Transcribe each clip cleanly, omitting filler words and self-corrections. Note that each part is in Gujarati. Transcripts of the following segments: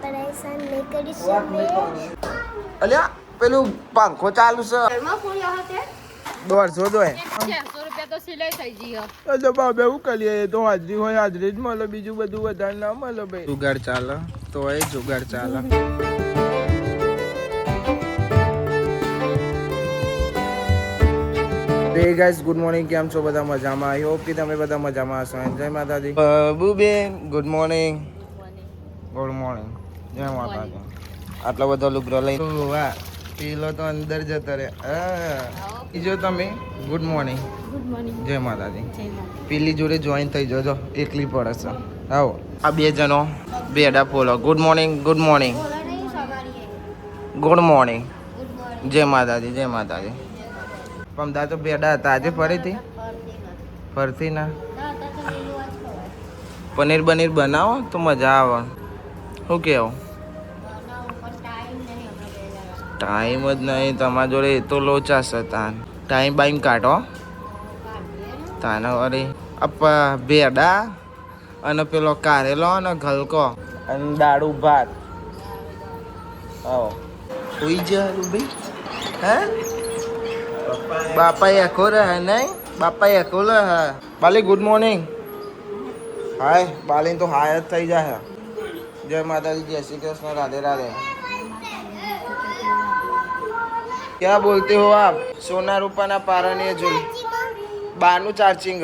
પરેશાન નહીં કરીશું. અલ્યા પેલું પંખો ચાલુ છે. ઘરમાં ફોન લાવો તે 150 દો. 600 રૂપિયા તો સિલાઈ થઈ ગઈ. એટલે બાબે એવું કરીએ તો હાજરી હોય હાજરી જ મળે, બીજું બધું વધારે ના મળે ભાઈ. જુગાડ ચાલે તો એ જુગાડ ચાલે. હે ગાઈસ, ગુડ મોર્નિંગ. કેમ છો બધા? મજામાં? આઈ હોપ કે તમે બધા મજામાં હશો. જય માતાજી. બુબેન ગુડ મોર્નિંગ. Good morning. જય માતાજી. આટલો બધો લુગડો લઈ વાહ, પેલો તો અંદર જતો રે. જો તમે ગુડ મોર્નિંગ. Good morning. જય માતાજી. પેલી જોડે જોઈન થઈ જજો, એકલી પડે છે. આવો આ બે જણો બેડા follow. Good morning. Good morning. Good morning. જય માતાજી. જય માતાજી. પમદા તો બેડા હતા, આજે ફરીથી ફરતી ના. પનીર બનીર બનાવો તો મજા આવે. શું કેવું? ટાઈમ જ નહીં તમારા જોડે, એ તો લોચા છે. તાન ટાઈમ બાઈમ કાઢો તાને. વળી અપ્પા ભેડા અને પેલો કારેલો અને ગલકો અને દાળું ભાત. આવો હોઈ જાય ભાઈ. હે બાપા એકો રહે નહીં? બાપા એકો રહે. બાલી ગુડ મોર્નિંગ. હાય બાલી તો હાય જ થઈ જાય. જય માતાજી. જય શ્રી કૃષ્ણ. રાધે રાધે. क्या बोलते हो आप? सोना रूपा ना पारણીય જોઈ બાનું ચાર્જિંગ,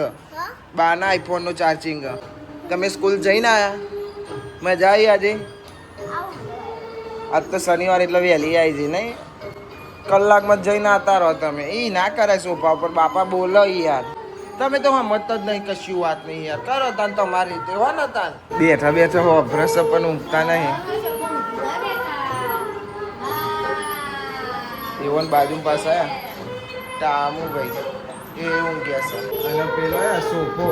બાના આઈફોન નું ચાર્જિંગ. તમે સ્કૂલ જઈને આયા? મજા આવી આજે? આજ તો શનિવાર એટલે વહેલી આવી છે નહીં? કલાકમાં જઈને આવતા રહો તમે. એ ના કરે સોફા ઉપર, બાપા બોલો યાર. તમે તો સમજતા જ નહીં કશું વાત નહીં યાર. કરો તાન તમારી રીતે હો ને તાન. બેઠા બેઠા હો ભ્રસ પણ ઊંઘતા નહીં. એવન બાજુ પાસે ટામુ ભાઈ એ ઊંઘ્યા છે. અને પેલો સોફો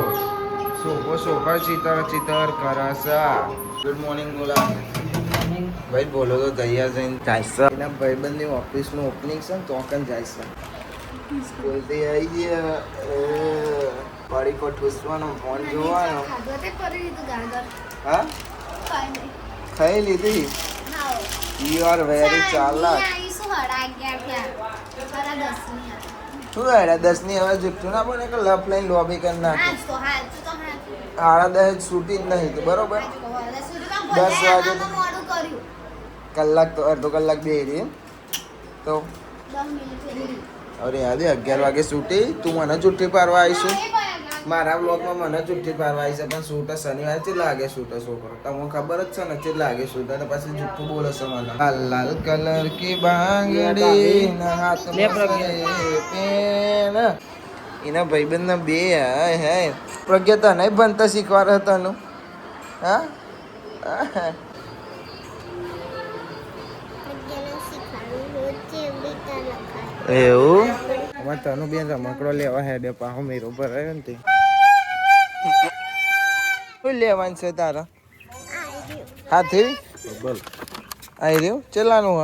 સોફો સોફા ચિતર ચિતર કરે છે. ગુડ મોર્નિંગ બોલા ભાઈ. બોલો તો તૈયાર જઈને જાય છે. એના ભાઈબંધની ઓફિસનું ઓપનિંગ છે ને તો કન જાય છે. સ્કૂલથી આવી ગયા પાડી પર ઠૂસવાનો, ફોન જોવાનો. હા ખાઈ લીધી. યુ આર વેરી ચાલાક. શું 10 ની હવે જુઠ્ઠું ના બને કે લફ લઈને લોબી કરી નાખે. 10:30 છૂટી જ નહીં તો બરોબર. 10 વાગે કલાક તો અડધો કલાક બે રહી તો અરે યાદ 11 વાગે છૂટી. તું મને જુઠ્ઠી પાડવા આવીશું? મારા બ્લોગમાં મને જુઠ્ઠી પાડવા આવી છે, પણ શૂટ શનિવારે ચેટલા લાગે શૂટ છોકરો તમને ખબર જ છે ને ચેટલા લાગે શૂટ. અને પછી જુઠ્ઠું બોલે છે મને. લાલ લાલ કલર કી બાંગડી ના હાથમાં પેન. એના ભાઈબંધ ના બે હે પ્રજ્ઞા નહીં ભણતા શીખવા તનું. હા એવું અમારે તનું બેન રમકડો લેવા હેડે પાહો મેરો પર રહ્યો ને તે. શું લેવાનું છે તારા? હાથી બોલ આવી રહ્યું. ચેલાનું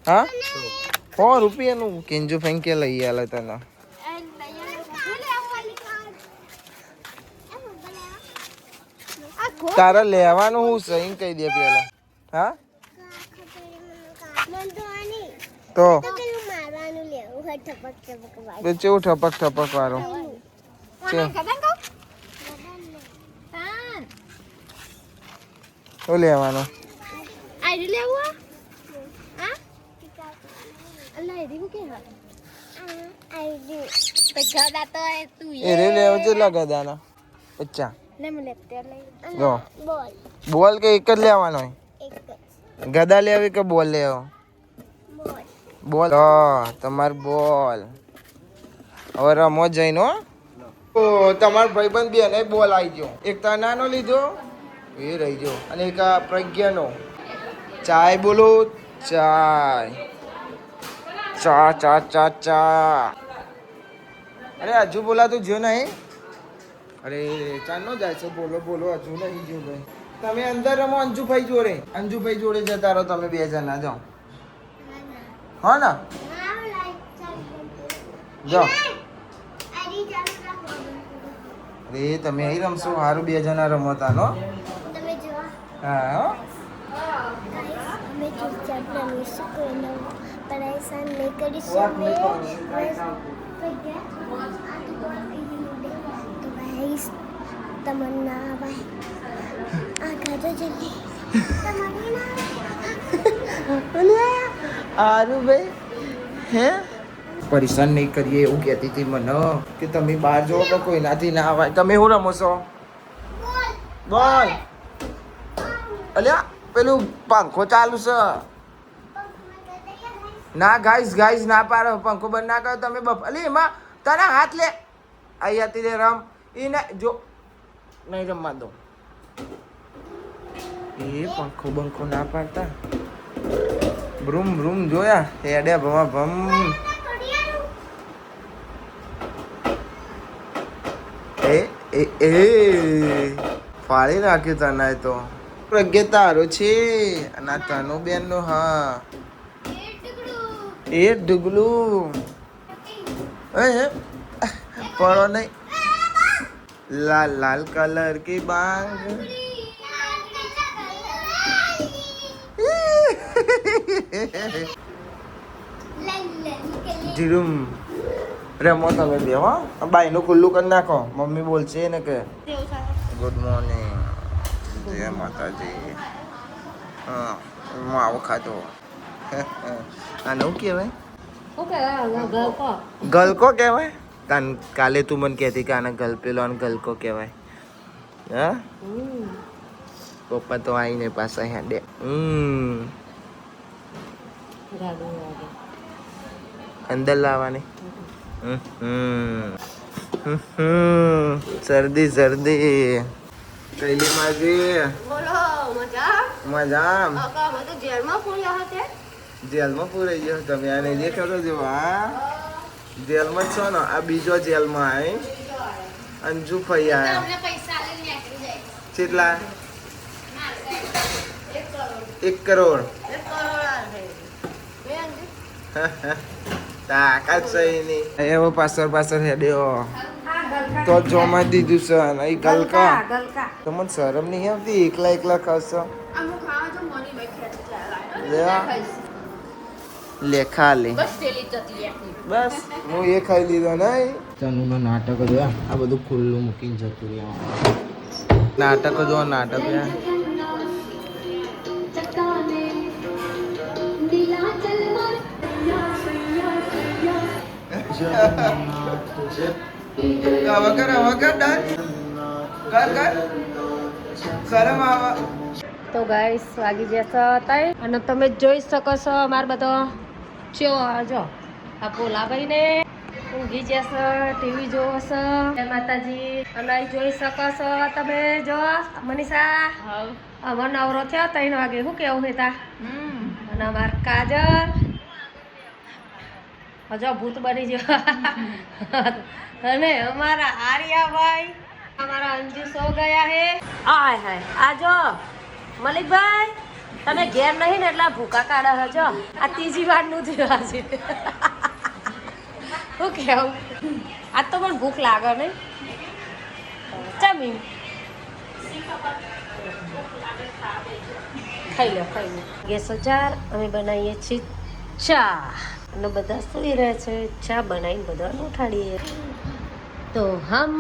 હા 100 રૂપિયાનું કિંજુ ફેંકે લઈ આલે તને. તારા લેવાનું હું સહી કહી દે પેલા. હા તો કેવું ઠપક ઠપક વાળું શું લેવાનું? એ રે લેવો કેટલા ગદાના? 50. બોલ કે એક જ લેવાનો? ગદા લેવી કે બોલ લેવો? બોલ તો તમાર બોલ. હવે રમો જઈને હો. તમાર ભાઈબંધ બેને બોલ આવી ગયો. એક તો નાનો લીધો એ રહી ગયો, અને એક આ પ્રજ્ઞાનો. ચાય બોલો ચાય. ચા ચા ચા ચા. અરે હજુ બોલાતું જો નહીં. અરે ચાર નો જાય છે. બોલો બોલો હજુ નહીં જો ભાઈ. તમે અંદર રમો અંજુભાઈ જોડે. અંજુભાઈ જોડે જતા રહો તમે બે જણા. જાઓ હા ને જાઓ. અરે તમે અહીં રમશો સારું. બે જણા રમતા નો. હા રમીશું કોઈને પરેશાન નહીં કરીશું મેં તો ગાઈસ તમન્ના ભાઈ આ ગાજો જલ્દી આરું ભાઈ હે પરેશાન નહીં કરીએ એવું કહેતી હતી મને કે તમે બહાર જો તો કોઈનાથી ના આવાય. તમે શું રમો છો? બોલ. અલ્યા પેલું પંખો ચાલુ છે. ના ગાઈસ ના પાડો, પંખો બંધ ના કરો તમે. અલી એમાં તારા હાથ લે અહીંયાથી રે રમ. એ ના જો નહીં રમવા દો. એ પંખો બંખો ના પાડતા. બ્રૂમ બ્રૂમ જોયા હેડે ભમા ભમ. એ ફાળી નાખ્યું તને તો. પ્રજ્ઞા તારો છે અને તનો બેન નો. હા એ ઢુગલું પડો નહીં. લાલ લાલ કલર કી બાંગ. જીરુમ રમો તમે બે. હો બાઈનું ખુલ્લું કરી નાખો. મમ્મી બોલશે ને કે ગુડ મોર્નિંગ, જય માતાજી. હા માવો ખાધો. આને શું કહેવાય? ગલકો કહેવાય. કાલે તું મને કહેતી કે આને ગલપેલો અને ગલકો કહેવાય. હા પપ્પા તો આવીને પાછા હેડે. અંદર લાવવાની. શરદી કઈલી માજી બોલો મજા મજા. કાકા બધું જેલમાં પૂર્યા હતા. જેલમાં પૂરાઈ ગયો. તમે આ નહીં દેખાતો જો. આ જેલમાં જ છો ને. આ બીજો જેલમાં આવી અંજુ ફૈયા. તમને પૈસા લઈને નીકળી જાય. કેટલા? 1 કરોડ. તાકાત સહી નહીં. એવો પાછળ હેડ્યો તો જોમાં દીધું છે. અહીં ગલકા તો મને શરમ નહીં આવતી? એકલા ખાશો. લેખા લે બસ. હું એ ખાઈ લીધો નહીં. તનુનો નાટક જોયા. આ બધું ખુલ્લું મૂકીને જતું રહ્યા. નાટક જો નાટક. તો ગાઈસ વાગી જશે તઈ અને તમે જોઈ શકો છો અમાર બધો ચો જો આ પોલાભાઈ ને ઊંઘી જશે, ટીવી જોવો છો. જય માતાજી. અને જોઈ શકો છો તમે. જો મનીષા હવે નવરો થયો 3 વાગે. શું કેવું હતા? અને અમાર કાજલ હજો ભૂત બની ગયો. અને અમારા આર્યાભાઈ, અમારા અંજુ સો ગયા હે. આય હાય આ જો મલિકભાઈ તમે ઘેર નહીં ને એટલા ભૂકા કાઢા હજો. આ ત્રીજી વાર નું થયું આજે. શું કેવું? આજ તો પણ ભૂખ લાગે નહીં. ચમી ખાઈ લો. ગેસ 4 અમે બનાવીએ છીએ ચા અને બધા સુઈ રહે છે. ચા બનાવીને બધાને ઉઠાડીએ. तो हम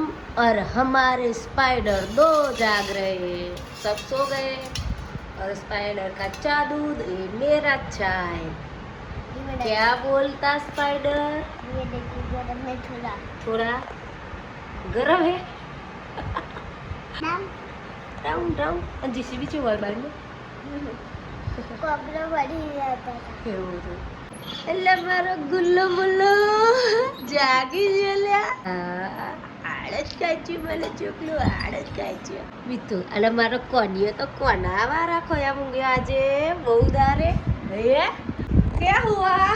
और हमारे स्पाइडर दो जाग रहे, सब सो गए और स्पाइडर का चा दूध ये मेरा चाय. क्या बोलता स्पाइडर? ये देखिए गरम है थोड़ा गरम है. मैम राउंड जीसीबी से वाल बार में कोबरा बड़ी रहता था. એટલે મારો ગુલ્લો મુલ્લો જાગી ગયેલા. આળસ કાચી મને ચોકલું આળસ કાચી મીઠું. અને મારો કોનિયો તો કોના વારા ખોયા મૂંગ્યો આજે બહુ દારે. હે ક્યાં હુઆ?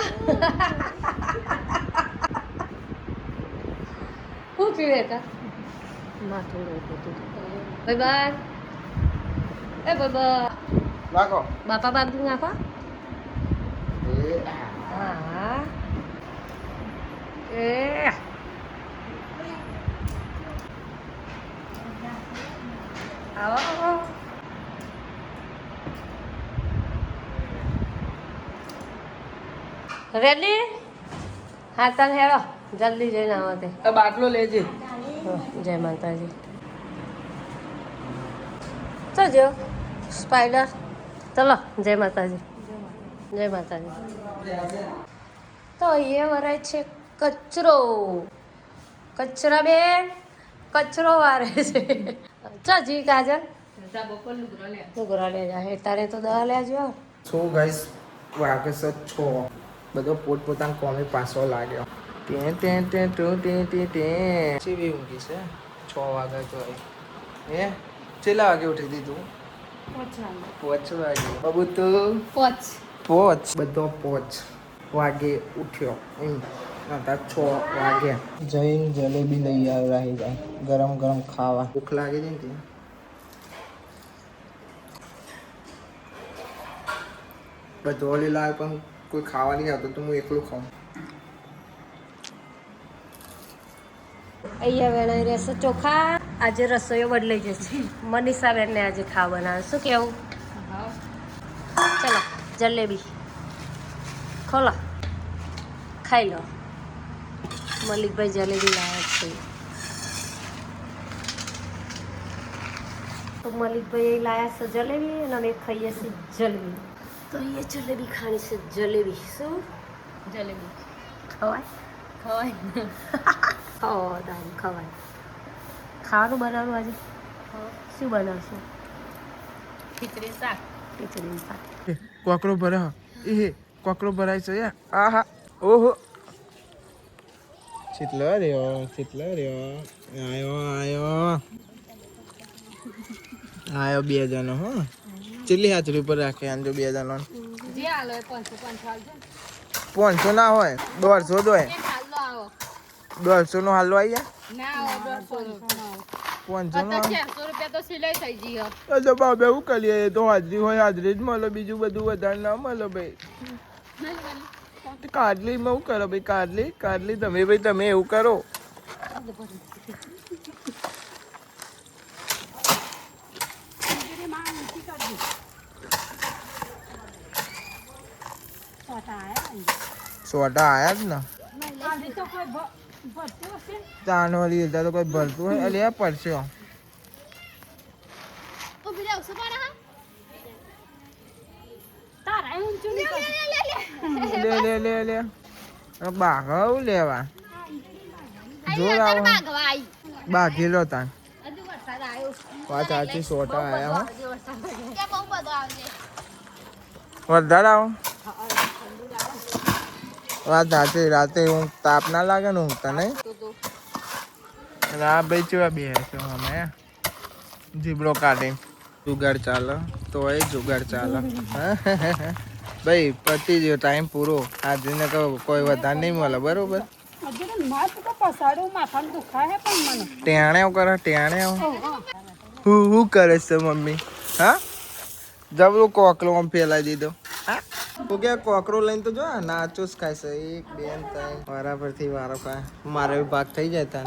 શું પીવે તા? માથું રોતું. Bye bye. એ બાબા નાખો. બાપા બાપુ નાખો. હા એ આવો રેડી હા તને હેડો જલ્દી જઈને આવો તે બાટલો લેજે. જય માતાજી તો જો સ્પાઈડર ચલો જય માતાજી જય માતાજી. તો એ વરાય છે કચરો. કચરા બેન કચરો વારે છે. ચાજી કાજલ લુગરા લે જાય તારે તો દવા લેજો. સો ગાઈસ વાગે છે 6. બધો પોતપોતાના કોમે પાછો લાગ્યો. તે ચીવી ઊંઘી છે 6 વાગે તો એ ચેલા વાગે ઉઠી હતી તું? 5 વાગે. બાબુ તું પોચ બધો 5 વાગે ઉઠ્યો. હતા 6 વાગે જઈને જલેબી લઈ આવ્યો રહી જાય ગરમ ગરમ ખાવા. ભૂખ લાગી છે ને બધો ઓલી લાવે પણ કોઈ ખાવા નહીં આવતું તો હું એકલું ખાઉં. અહીંયા વેણાઈ રહેશે ચોખા. આજે રસોઈઓ બદલાઈ જશે. મનીષા બેનને આજે ખાવા બનાવે. શું કેવું? ચલો જલેબી ખોલો ખાઈ લો. મલિકભાઈ જલેબી લાવ્યા છે. તો મલિકભાઈ લાવ્યા છે જલેબી અને અમે ખાઈએ છીએ જલેબી. તો અહીંયા જલેબી ખાણી છે જલેબી. શું જલેબી ખવાય? ખવાય ખવાય. ખાવાનું બનાવવાનું આજે શું બનાવશું? ખીચડી શાક. કોકરો ભરા એ કોકરો ભરાય છે યાર. આહા ઓહો ચિતલો રહ્યો આયો 2 જણો. હો ચીલી હાથરી ઉપર રાખે આંજો 2 જણો. 500 ના હોય 150 દોય. 150 નો હાલો આવી જાય. 500 રૂપિયા તો સિલાઈ થઈ ગઈ. અરે બાબે એવું કરીએ તો હાજરી હોય હાજરી જ મળે બીજું બધું વધારે ના મળે ભાઈ. કાડલી માં શું કરો ભાઈ? કાડલી તમે એવું કરો. સોટા આયા જ ને ચાનવાળી લીધા તો કોઈ ભરતું હોય અલે પડશે. લે બાઘ લેવા જોર આવો બાઘેલો તાન. વાત સાચી સોટા આયા હો વધારે આવો. વાત સાચી રાતે ઊંઘ તાપ ના લાગે ને ઊંઘતા નહીં. આ ભાઈ ચેવા બે છે અમે જીબડો કાઢી જુગાડ ચાલે તો એ જુગાડ ચાલે. ભાઈ પતી ગયો ટાઈમ પૂરો. આજને કહો કોઈ વધારે નહીં મળે બરોબર. ટેણે કરે ટેણે હું કરે છે મમ્મી? હા જબરું કોકરો આમ ફેલાઈ દીધો. હા તું કે કોકરો લઈને તો જો નાચોસ ખાય છે 1 2 3 વારા પરથી વારો ખાય. મારે ભાગ થઈ જાય તાન.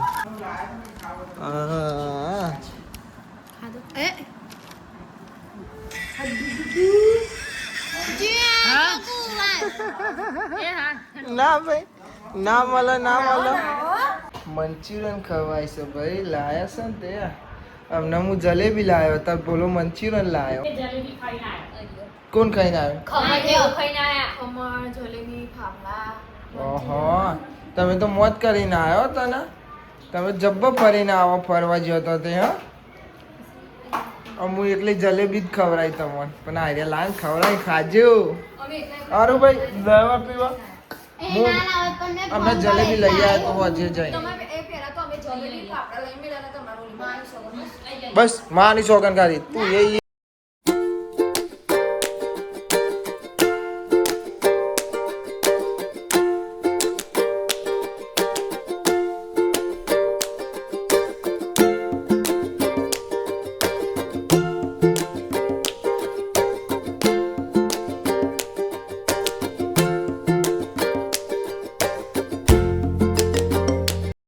ના ભાઈ ના મળે. મંચુરિયન ખવાય છે ભાઈ. લાયા છે ને તે અમને હું જલેબી લાવ્યો તાર બોલો મંચુરિયન લાવ્યો. કોણ ખાઈને આવ્યો? ઓહો તમે તો મોત કરીને આવ્યો તને. તમે જબ્બો ફરીને આવો ફરવા ગયો તો તે. હા હું એકલી જલેબી જ ખવડાવી તમને પણ આર્યા લાન ખવડાવી ખાજો. અરે ભાઈ દવા પીવા અમે જલેબી લઈ આવ્યા તો હજે જાય. બસ માની સોગન કાઢી તું એ